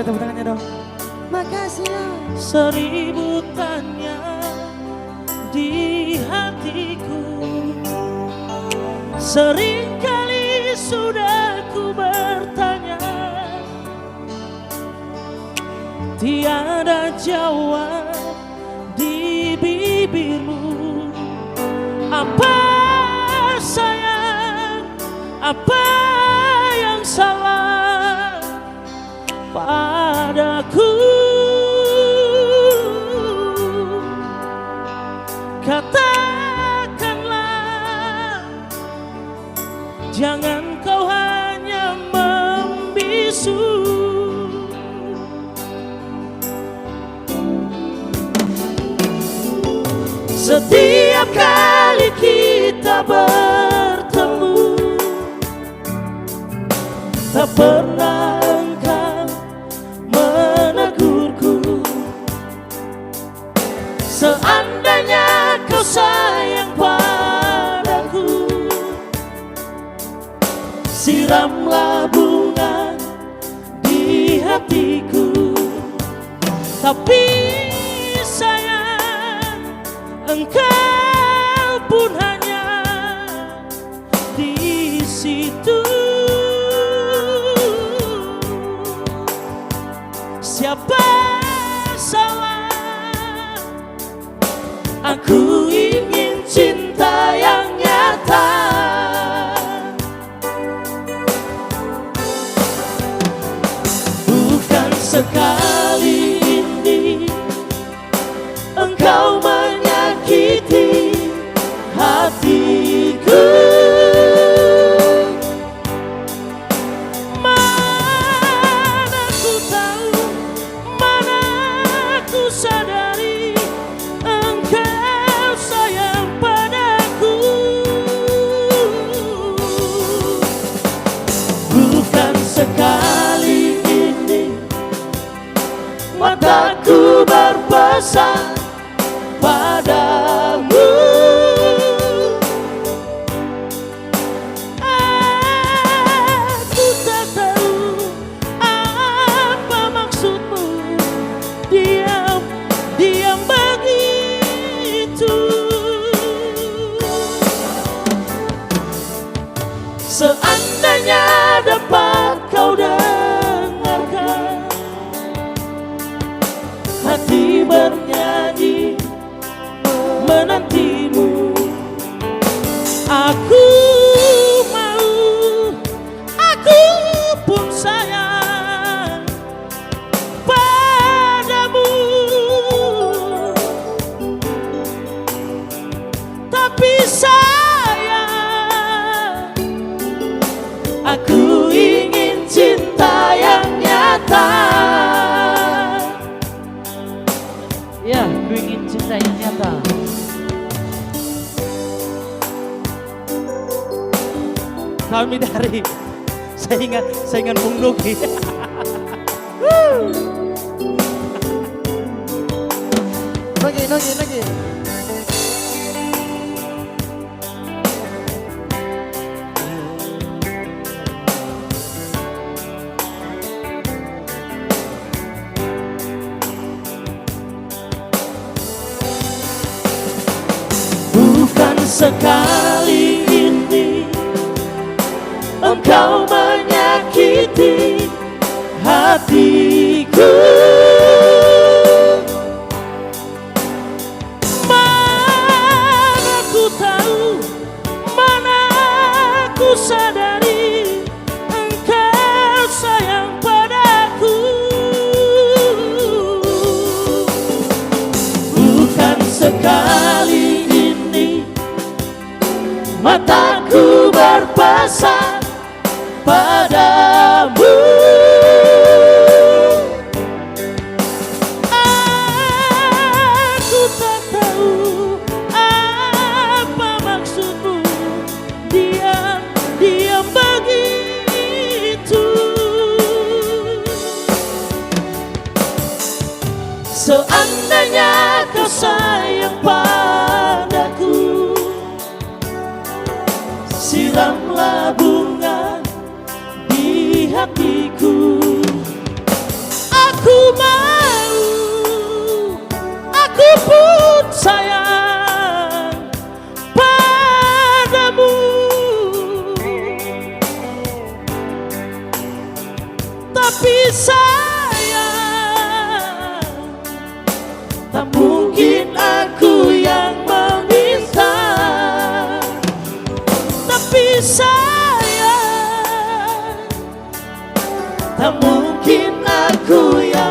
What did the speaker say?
ada tepuk tangannya dong. Makasih ya. Seribu tanya di hatiku, seringkali sudah ku bertanya, tiada jawab di bibirmu. Apa sayang, apa yang salah padaku? Katakanlah, jangan kau hanya membisu. Setiap kali kita bertemu, tak pernah engkau menegurku. Seandainya kau sayang padaku, siramlah bunga di hatiku. Tapi sayang, engkau pun hanya di situ. Siapa salah? Aku ingin cinta yang nyata. Bukan sekali ini engkau menyakiti hatiku. Mana ku tahu, mana ku sadari engkau sayang padaku. Bukan sekali ini mataku berpesan padamu. Aku tak tahu apa maksudmu, diam, diam begitu. Seandainya dapat kau dengarkan hati bernyanyi menantimu. Aku mau, aku pun sayang padamu. Tapi sayang, aku ingin cinta yang nyata. Ya, aku ingin cinta yang nyata. Kami dari saingan Bung Nuki. Lagi. Bukan sekali ini engkau menyakiti hatiku. Mana ku tahu, mana ku sadari engkau sayang padaku. Bukan sekali ini mataku berpesan padamu. Aku tak tahu apa maksudmu, diam, diam begitu. Seandainya kau sayang padaku, siramlah bunga di hatiku. Aku mau, aku pun sayang padamu. Tapi sayang, tak mungkin aku yang memisah. Tapi sayang, tak mungkin aku yang